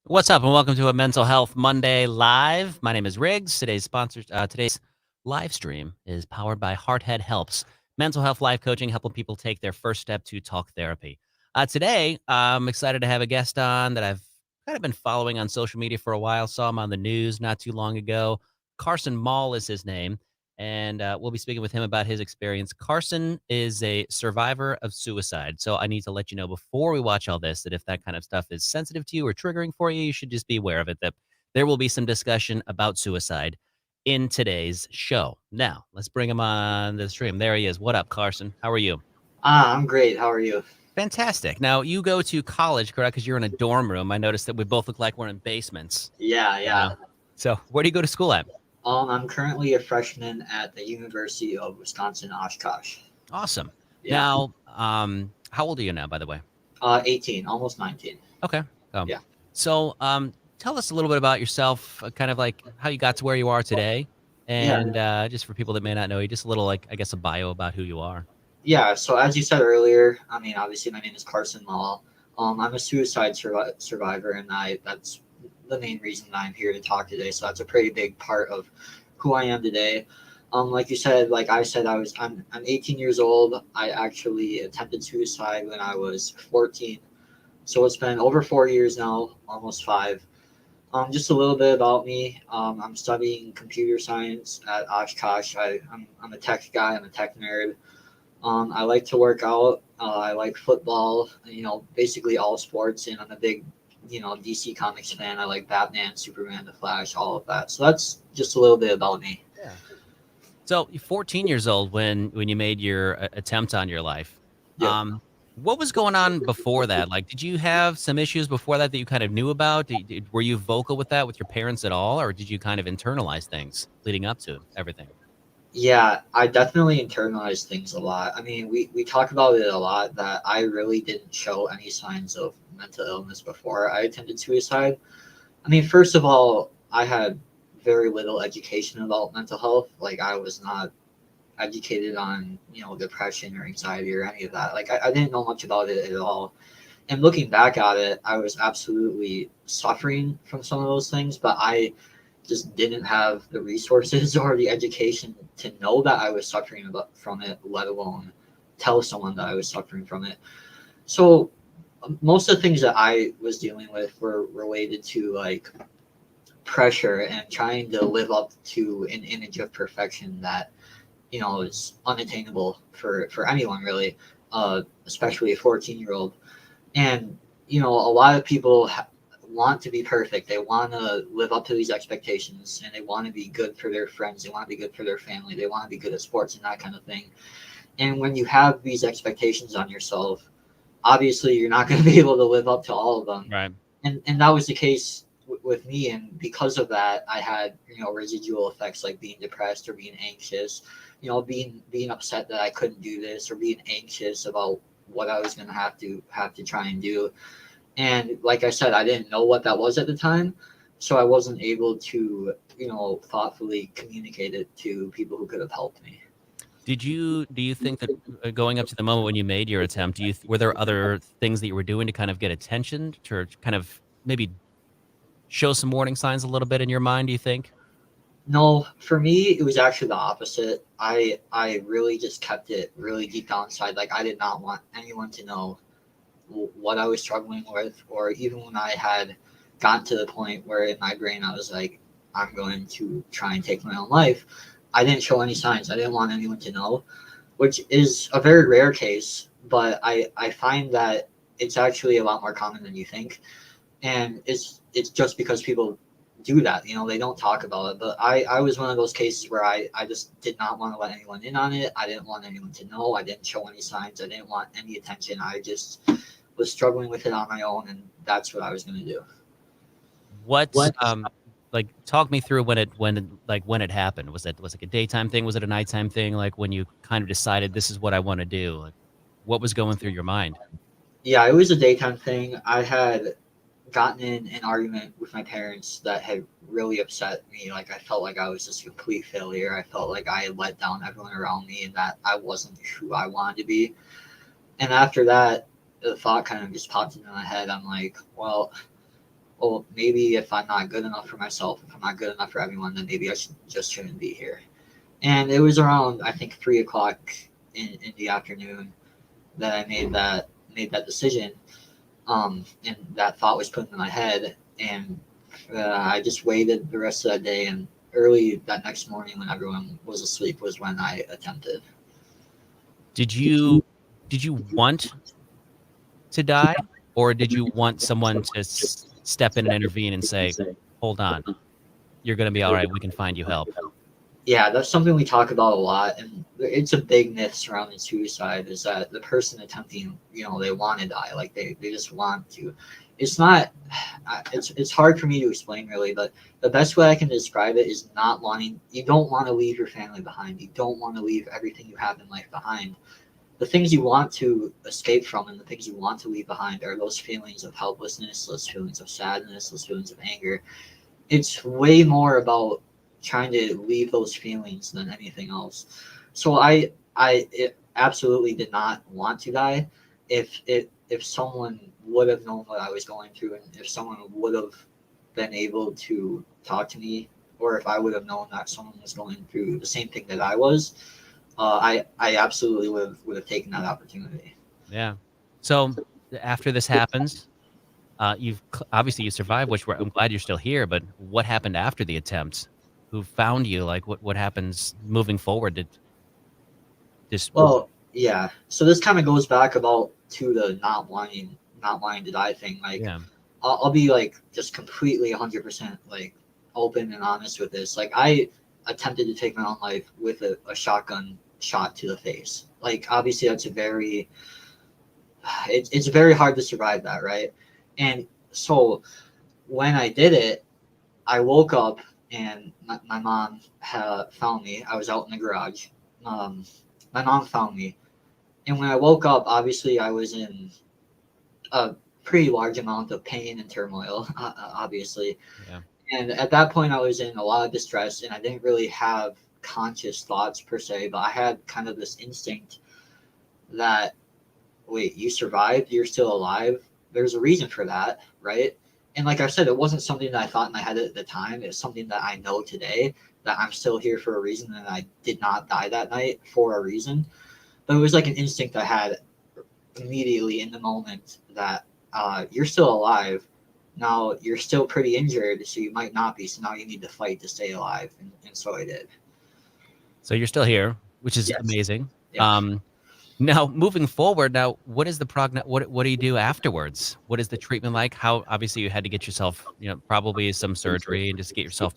What's up, and welcome to a Mental Health Monday Live. My name is Riggs. Today's live stream is powered by Hearthead Helps, mental health life coaching, helping people take their first step to talk therapy. Today, I'm excited to have a guest on that I've kind of been following on social media for a while. Saw him on the news not too long ago. Carson Molle is his name, and we'll be speaking with him about his experience. Carson is a survivor of suicide. So I need to let you know before we watch all this that if that kind of stuff is sensitive to you or triggering for you, you should just be aware of it, that there will be some discussion about suicide in today's show. Now, let's bring him on the stream. There he is. What up, Carson? How are you? I'm great. How are you? Fantastic. Now, you go to college, correct? Because you're in a dorm room. I noticed that we both look like we're in basements. Yeah, You know? yeah. So, where do you go to school at? I'm currently a freshman at the University of Wisconsin Oshkosh. Awesome. Yeah. Now, how old are you now, by the way? 18, almost 19. Okay. Um, Yeah. so, tell us a little bit about yourself, kind of like how you got to where you are today, Yeah. and just for people that may not know you, just a little, like, I guess, a bio about who you are. Yeah. So as you said earlier, I mean, obviously my name is Carson Molle. I'm a suicide survivor, and that's the main reason that I'm here to talk today. So that's a pretty big part of who I am today. Like you said, like I said, I'm 18 years old. I actually attempted suicide when I was 14. So it's been over 4 years now, almost five. Just a little bit about me. I'm studying computer science at Oshkosh. I'm a tech guy. I'm a tech nerd. I like to work out. I like football. Basically all sports, and I'm a big, DC Comics fan. I like Batman, Superman, The Flash, all of that. So that's just a little bit about me. Yeah. So, you're 14 years old when you made your attempt on your life. Yep. What was going on before that? Like, did you have some issues before that that you kind of knew about? Were you vocal with that with your parents at all, or did you kind of internalize things leading up to everything? Yeah, I definitely internalize things a lot. I mean, we talk about it a lot that I really didn't show any signs of mental illness before I attempted suicide. I mean, first of all, I had very little education about mental health. Like, I was not educated on, depression or anxiety or any of that. Like, I didn't know much about it at all. And looking back at it, I was absolutely suffering from some of those things, but I just didn't have the resources or the education to know that I was suffering from it, let alone tell someone that I was suffering from it. So most of the things that I was dealing with were related to like pressure and trying to live up to an image of perfection that is unattainable for anyone really, especially a 14-year-old. And a lot of people want to be perfect. They want to live up to these expectations, and they want to be good for their friends. They want to be good for their family. They want to be good at sports and that kind of thing. And when you have these expectations on yourself, obviously you're not going to be able to live up to all of them. Right. And that was the case with me. And because of that, I had residual effects like being depressed or being anxious. Being upset that I couldn't do this, or being anxious about what I was going to have to try and do. And like I said, I didn't know what that was at the time, so I wasn't able to thoughtfully communicate it to people who could have helped me. Do you think that going up to the moment when you made your attempt, were there other things that you were doing to kind of get attention to kind of maybe show some warning signs a little bit in your mind, do you think? No, for me, it was actually the opposite. I really just kept it really deep down inside. Like, I did not want anyone to know what I was struggling with, or even when I had gotten to the point where in my brain I was like, I'm going to try and take my own life. I didn't show any signs. I didn't want anyone to know, which is a very rare case, but I find that it's actually a lot more common than you think. And it's just because people do that, they don't talk about it. But I was one of those cases where I just did not want to let anyone in on it. I didn't want anyone to know. I didn't show any signs. I didn't want any attention. I just was struggling with it on my own, and that's what I was going to do. What What? like talk me through when it happened. Was it like a daytime thing? Was it a nighttime thing? Like when you kind of decided this is what I want to do? Like what was going through your mind? Yeah, it was a daytime thing. I had gotten in an argument with my parents that had really upset me. Like, I felt like I was just a complete failure. I felt like I had let down everyone around me, and that I wasn't who I wanted to be. And after that, the thought kind of just popped into my head. I'm like, well, well, maybe if I'm not good enough for myself, if I'm not good enough for everyone, then maybe just shouldn't be here. And it was around, I think, 3 o'clock in the afternoon that I made that decision. And that thought was put into my head, and I just waited the rest of that day. And early that next morning, when everyone was asleep, was when I attempted. Did you did you want to die, or did you want someone to step in and intervene and say, "Hold on, you're going to be all right. We can find you help." Yeah, that's something we talk about a lot, and it's a big myth surrounding suicide is that the person attempting, they want to die, like they just want to. It's not. It's hard for me to explain really, but the best way I can describe it is not wanting. You don't want to leave your family behind. You don't want to leave everything you have in life behind. The things you want to escape from and the things you want to leave behind are those feelings of helplessness, those feelings of sadness, those feelings of anger. It's way more about trying to leave those feelings than anything else. So it absolutely did not want to die. If someone would have known what I was going through, and if someone would have been able to talk to me, or if I would have known that someone was going through the same thing that I was, I absolutely would have taken that opportunity. Yeah. So after this happens, obviously you survived, which I'm glad you're still here. But what happened after the attempt? Who found you? Like what happens moving forward? Did just Well, yeah. So this kind of goes back about to the not wanting to die thing. Like, yeah. I'll be like just completely 100% like open and honest with this. Like, I attempted to take my own life with a shotgun shot to the face. Like, obviously that's it's very hard to survive that, right? And so when I did it, I woke up and my mom had found me. I was out in the garage. Um, my mom found me, and when I woke up, obviously I was in a pretty large amount of pain and turmoil, obviously. Yeah. And at that point, I was in a lot of distress, and I didn't really have conscious thoughts per se, but I had kind of this instinct that, wait, you survived, you're still alive. There's a reason for that, right? And like I said, it wasn't something that I thought in my head at the time. It's something that I know today, that I'm still here for a reason, and I did not die that night for a reason. But it was like an instinct I had immediately in the moment that you're still alive. Now you're still pretty injured, so you might not be. So now you need to fight to stay alive, and so I did. So you're still here, which is Yes. amazing. Yeah. Now moving forward, now what is the what do you do afterwards? What is the treatment like? How obviously you had to get yourself, probably some surgery and just get yourself,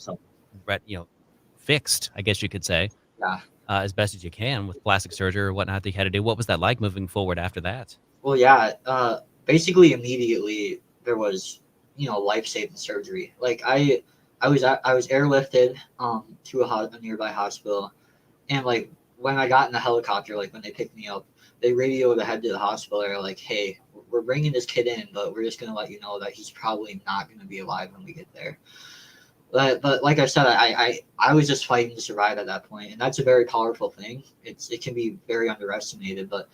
fixed, I guess you could say, Yeah. as best as you can with plastic surgery or whatnot that you had to do. What was that like moving forward after that? Well, yeah. Basically, immediately there was, life-saving surgery. Like I was airlifted to a nearby hospital, and like when I got in the helicopter, like when they picked me up, they radioed ahead to the hospital. They're like, "Hey, we're bringing this kid in, but we're just gonna let you know that he's probably not gonna be alive when we get there." But like I said, I was just fighting to survive at that point, and that's a very powerful thing. It can be very underestimated, but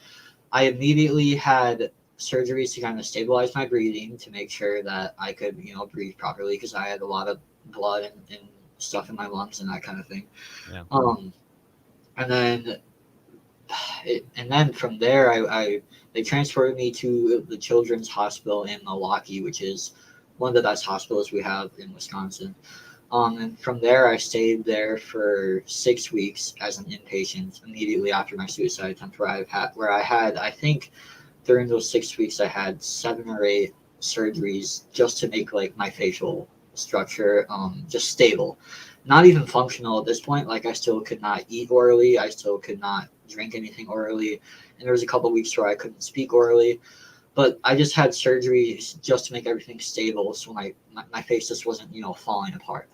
I immediately had surgeries to kind of stabilize my breathing to make sure that I could, breathe properly because I had a lot of blood and stuff in my lungs and that kind of thing. Yeah. Um, and then and then from there, I they transferred me to the Children's Hospital in Milwaukee, which is one of the best hospitals we have in Wisconsin. And from there, I stayed there for 6 weeks as an inpatient immediately after my suicide attempt, where I had, I think, during those 6 weeks, I had 7 or 8 surgeries just to make like my facial structure just stable, not even functional at this point. Like I still could not eat orally, I still could not drink anything orally, and there was a couple weeks where I couldn't speak orally. But I just had surgeries just to make everything stable, so my face just wasn't falling apart,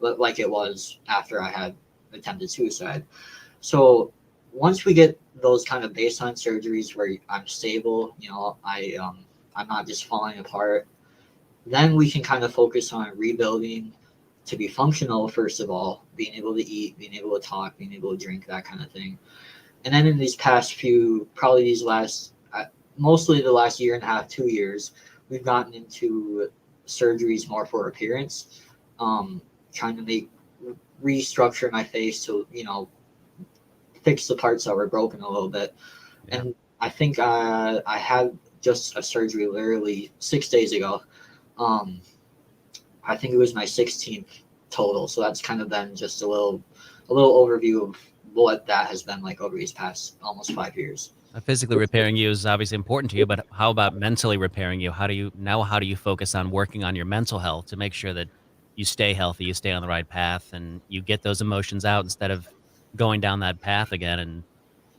but like it was after I had attempted suicide. So once we get those kind of baseline surgeries where I'm stable, I'm not just falling apart, then we can kind of focus on rebuilding to be functional. First of all, being able to eat, being able to talk, being able to drink, that kind of thing. And then in these past few, probably these last, mostly the last year and a half, 2 years, we've gotten into surgeries more for appearance, trying to restructure my face to, fix the parts that were broken a little bit. Yeah. And I think I had just a surgery literally 6 days ago. Um, I think it was my 16th total. So that's kind of been just a little overview of what that has been like over these past almost 5 years. Physically repairing you is obviously important to you, but how about mentally repairing you? How do you focus on working on your mental health to make sure that you stay healthy, you stay on the right path, and you get those emotions out instead of going down that path again and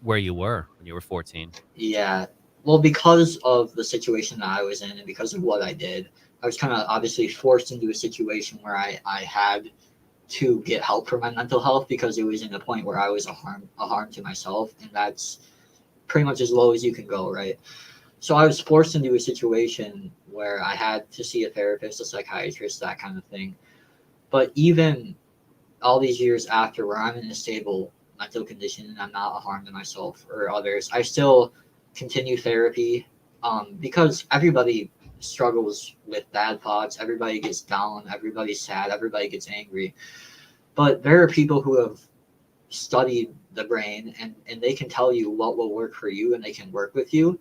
where you were when you were 14? Yeah. Well, because of the situation that I was in and because of what I did, I was kind of obviously forced into a situation where I had to get help for my mental health because it was in a point where I was a harm to myself, and that's pretty much as low as you can go, right? So I was forced into a situation where I had to see a therapist, a psychiatrist, that kind of thing. But even all these years after, where I'm in a stable mental condition and I'm not a harm to myself or others, I still continue therapy, because everybody struggles with bad thoughts. Everybody gets down. Everybody's sad. Everybody gets angry. But there are people who have studied the brain, and they can tell you what will work for you, and they can work with you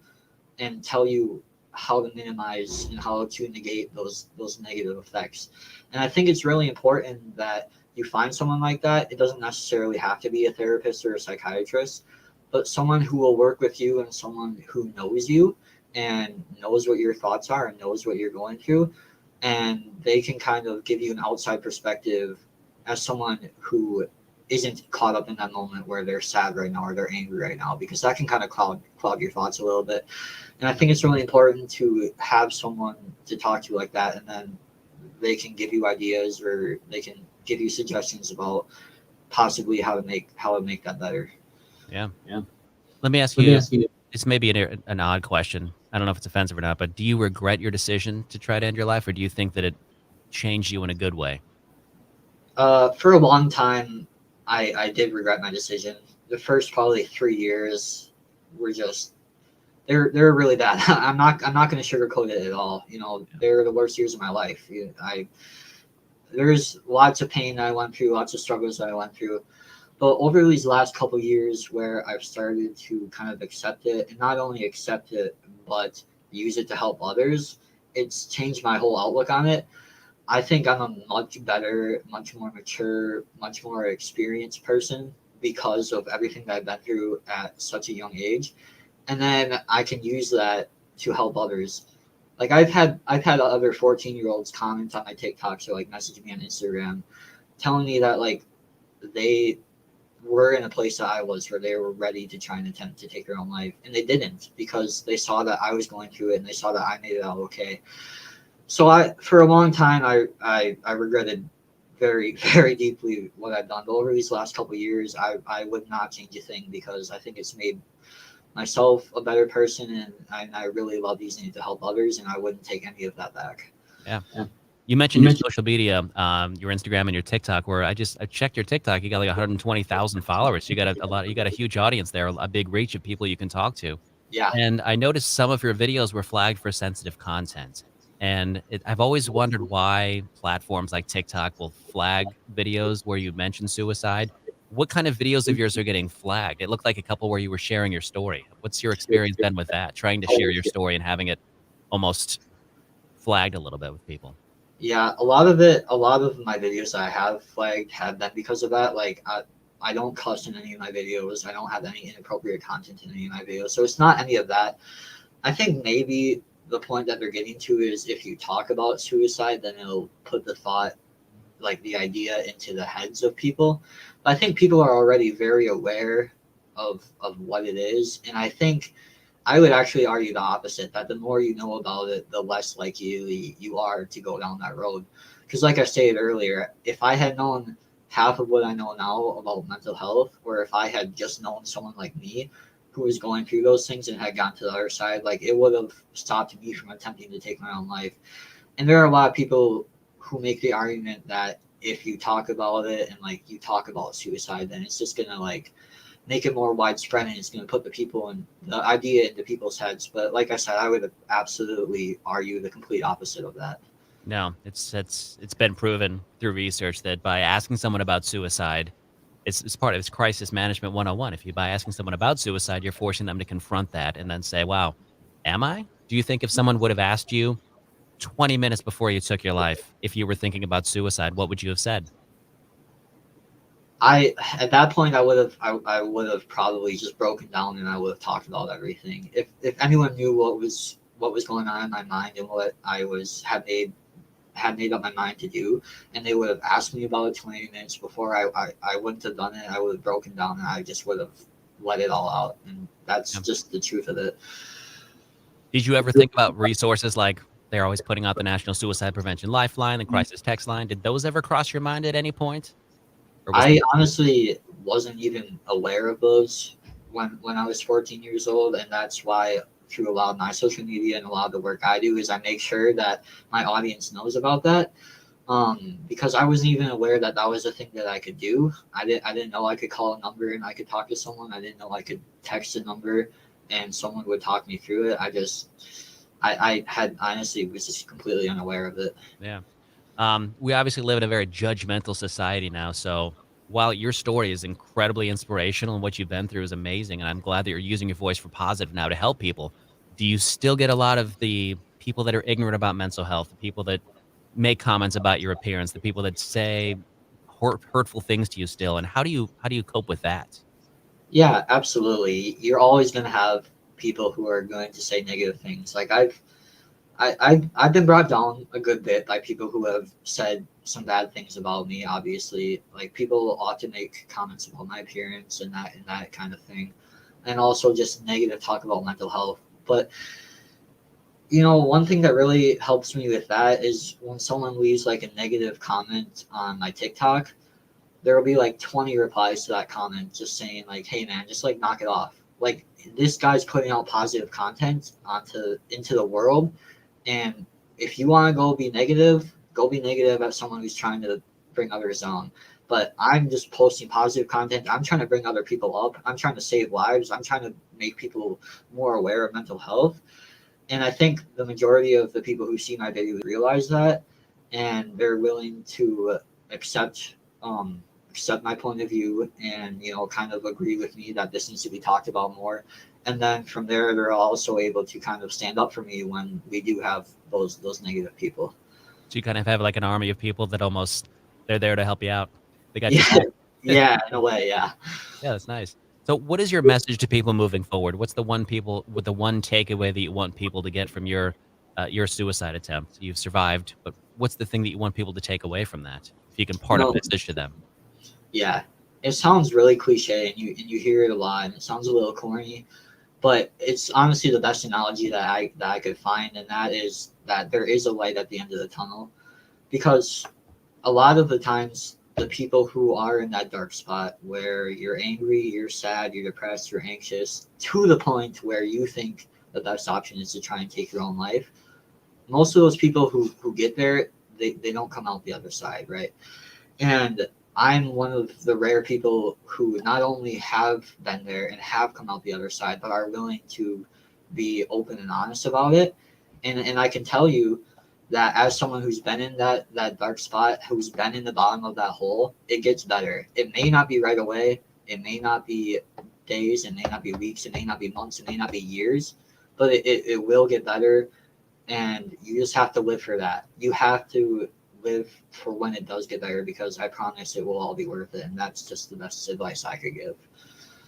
and tell you how to minimize and how to negate those negative effects. And I think it's really important that you find someone like that. It doesn't necessarily have to be a therapist or a psychiatrist, but someone who will work with you and someone who knows you and knows what your thoughts are and knows what you're going through, and they can kind of give you an outside perspective as someone who isn't caught up in that moment where they're sad right now or they're angry right now, because that can kind of cloud your thoughts a little bit. And I think it's really important to have someone to talk to like that, and then they can give you ideas or they can give you suggestions about possibly how to make that better. Yeah. Yeah. Let me ask Let me you, ask you. it's maybe an odd question. I don't know if it's offensive or not, but do you regret your decision to try to end your life, or do you think that it changed you in a good way? For a long time, I did regret my decision. The first probably 3 years were just they're really bad. I'm not going to sugarcoat it at all. They're the worst years of my life. I There's lots of pain I went through, lots of struggles that I went through. But over these last couple years, where I've started to kind of accept it, and not only accept it, but use it to help others, it's changed my whole outlook on it. I think I'm a much better, much more mature, much more experienced person because of everything that I've been through at such a young age. And then I can use that to help others. Like I've had other 14-year-olds comment on my TikToks or like message me on Instagram telling me that like they were in a place that I was where they were ready to try and attempt to take their own life, and they didn't because they saw that I was going through it and they saw that I made it out okay. So for a long time, I regretted very, very deeply what I've done. But over these last couple of years, I would not change a thing because I think it's made myself a better person, and I really love using it to help others, and I wouldn't take any of that back. Yeah. Yeah. You You mentioned your mentioned. social media, your Instagram and your TikTok, where I checked your TikTok. You got like 120,000 followers. You got a lot. You got a huge audience there, a big reach of people you can talk to. Yeah. And I noticed some of your videos were flagged for sensitive content. And I've always wondered why platforms like TikTok will flag videos where you mention suicide. What kind of videos of yours are getting flagged? It looked like a couple where you were sharing your story. What's your experience been with that? Trying to share your story and having it almost flagged a little bit with people. Yeah, a lot of my videos that I have flagged have been because of that. Like, I don't cuss in any of my videos. I don't have any inappropriate content in any of my videos. So it's not any of that. I think maybe the point that they're getting to is if you talk about suicide, then it'll put the thought, like the idea, into the heads of people. But I think people are already very aware of what it is, and I think I would actually argue the opposite, that the more you know about it, the less likely you are to go down that road. Because, like I stated earlier, if I had known half of what I know now about mental health, or if I had just known someone like me who was going through those things and had gotten to the other side, like it would have stopped me from attempting to take my own life. And there are a lot of people who make the argument that if you talk about it and like you talk about suicide, then it's just gonna like make it more widespread and it's going to put the idea into people's heads. But like I said, I would absolutely argue the complete opposite of that. No, it's been proven through research that by asking someone about suicide, it's part of it's crisis management 101. If you by asking someone about suicide, you're forcing them to confront that and then say, "Wow, am I?" Do you think if someone would have asked you 20 minutes before you took your life, if you were thinking about suicide, what would you have said? I at that point I would have probably just broken down and I would have talked about everything. If anyone knew what was going on in my mind and what I was had made up my mind to do, and they would have asked me about it 20 minutes before, I wouldn't have done it. I would have broken down and I just would have let it all out, and that's Yeah. just the truth of it. Did you ever think about resources like they're always putting out the National Suicide Prevention Lifeline, the Crisis Text Line? Did those ever cross your mind at any point? Or was I honestly wasn't even aware of those when I was 14 years old, and that's why through a lot of my social media and a lot of the work I do is I make sure that my audience knows about that. Because I wasn't even aware that that was a thing that I could do. I didn't know I could call a number and I could talk to someone. I didn't know I could text a number and someone would talk me through it. I had honestly was just completely unaware of it. yeah. We obviously live in a very judgmental society now. So while your story is incredibly inspirational and what you've been through is amazing, and I'm glad that you're using your voice for positive now to help people, do you still get a lot of the people that are ignorant about mental health, the people that make comments about your appearance, the people that say hurtful things to you still? And how do you cope with that? Yeah, absolutely. You're always gonna have people who are going to say negative things. Like I've been brought down a good bit by people who have said some bad things about me. Obviously, like people often make comments about my appearance and that kind of thing, and also just negative talk about mental health. But one thing that really helps me with that is when someone leaves like a negative comment on my TikTok, there will be like 20 replies to that comment just saying like, "Hey man, just like knock it off." Like this guy's putting out positive content onto into the world, and if you want to go be negative at someone who's trying to bring others down. But I'm just posting positive content. I'm trying to bring other people up. I'm trying to save lives. I'm trying to make people more aware of mental health. And I think the majority of the people who see my videos realize that, and they're willing to accept accept my point of view and kind of agree with me that this needs to be talked about more. And then from there, they're also able to kind of stand up for me when we do have those negative people. So you kind of have like an army of people that almost they're there to help you out. They got your Yeah, back. yeah, in a way, yeah. Yeah, that's nice. So what is your message to people moving forward? What's the one people with the one takeaway that you want people to get from your suicide attempt? You've survived, but what's the thing that you want people to take away from that? If you can You part a know, message to them. yeah. It sounds really cliche, and you hear it a lot, and it sounds a little corny, but it's honestly the best analogy that I could find, and that is that there is a light at the end of the tunnel. Because a lot of the times, the people who are in that dark spot where you're angry, you're sad, you're depressed, you're anxious, to the point where you think the best option is to try and take your own life, most of those people who get there, they don't come out the other side, right? And I'm one of the rare people who not only have been there and have come out the other side, but are willing to be open and honest about it. And I can tell you that as someone who's been in that dark spot, who's been in the bottom of that hole, it gets better. It may not be right away. It may not be days. It may not be weeks. It may not be months. It may not be years. But it will get better, and you just have to live for that. You have to live for when it does get better, because I promise it will all be worth it. And that's just the best advice I could give.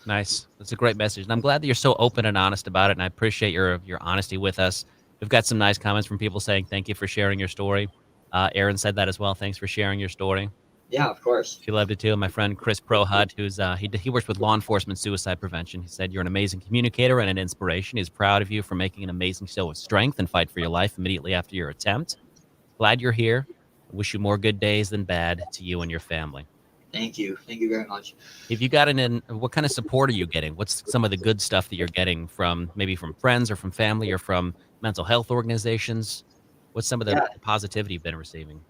Nice. That's a great message. And I'm glad that you're so open and honest about it. And I appreciate your honesty with us. We've got some nice comments from people saying thank you for sharing your story. Aaron said that as well. Thanks for sharing your story. Yeah, of course. She loved it too. My friend Chris Prohut, who's he works with law enforcement suicide prevention. He said you're an amazing communicator and an inspiration. He's proud of you for making an amazing show of strength and fight for your life immediately after your attempt. Glad you're here. I wish you more good days than bad to you and your family. Thank you. Thank you very much. If you got what kind of support are you getting? What's some of the good stuff that you're getting from maybe from friends or from family or from mental health organizations? What's some of the Yeah. positivity you've been receiving?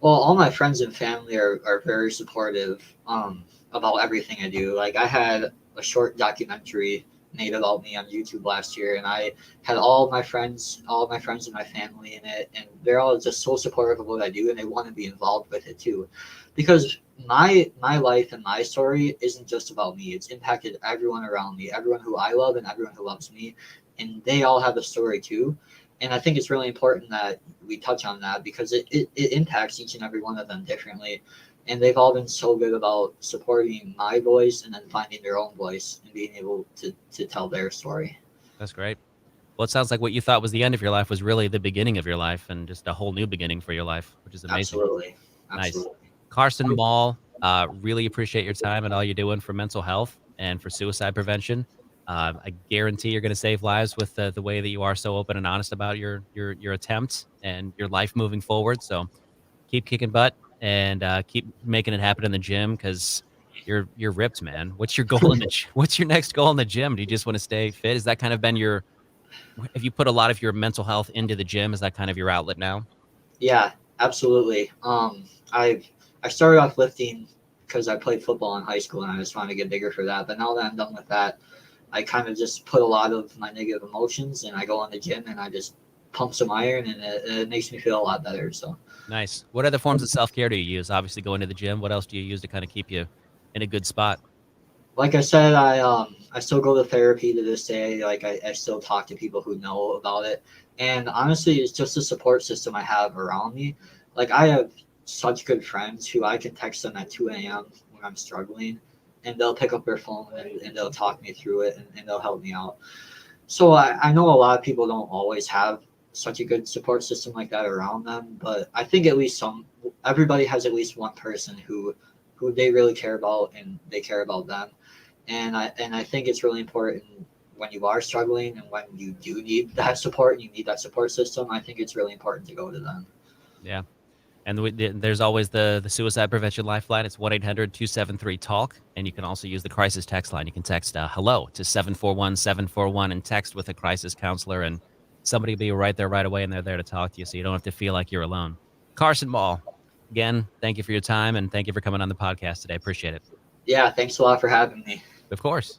Well, all my friends and family are very supportive about everything I do. Like I had a short documentary made about me on YouTube last year, and I had all my friends and my family in it, and they're all just so supportive of what I do, and they want to be involved with it too, because my life and my story isn't just about me. It's impacted everyone around me, everyone who I love, and everyone who loves me, and they all have a story too. And I think it's really important that we touch on that because it impacts each and every one of them differently. And they've all been so good about supporting my voice and then finding their own voice and being able to tell their story. That's great. Well, it sounds like what you thought was the end of your life was really the beginning of your life and just a whole new beginning for your life, which is amazing. Absolutely. Nice. Absolutely. Carson Molle, really appreciate your time and all you're doing for mental health and for suicide prevention. I guarantee you're going to save lives with the way that you are so open and honest about your attempts and your life moving forward. So keep kicking butt and keep making it happen in the gym because you're ripped, man. What's your goal in the what's your next goal in the gym? Do you just want to stay fit? Has that kind of been your if you put a lot of your mental health into the gym, is that kind of your outlet now? Yeah, absolutely. I started off lifting because I played football in high school and I just wanted to get bigger for that. But now that I'm done with that, I kind of just put a lot of my negative emotions and I go in the gym and I just pump some iron and it makes me feel a lot better. So, Nice. What other forms of self-care do you use? Obviously going to the gym. What else do you use to kind of keep you in a good spot? like I said, I still go to therapy to this day. Like I still talk to people who know about it. And honestly, it's just a support system I have around me. Like I have such good friends who I can text them at 2 a.m. when I'm struggling and they'll pick up their phone and they'll talk me through it and they'll help me out. So I know a lot of people don't always have such a good support system like that around them, but I think at least everybody has at least one person who they really care about and they care about them. And I think it's really important when you are struggling and when you do need that support and you need that support system. I think it's really important to go to them. Yeah. And there's always the suicide prevention lifeline. It's 1-800-273-TALK. And you can also use the crisis text line. You can text hello to 741-741 and text with a crisis counselor. And somebody will be right there right away. And they're there to talk to you. So you don't have to feel like you're alone. Carson Molle, again, thank you for your time. And thank you for coming on the podcast today. Appreciate it. Yeah, thanks a lot for having me. Of course.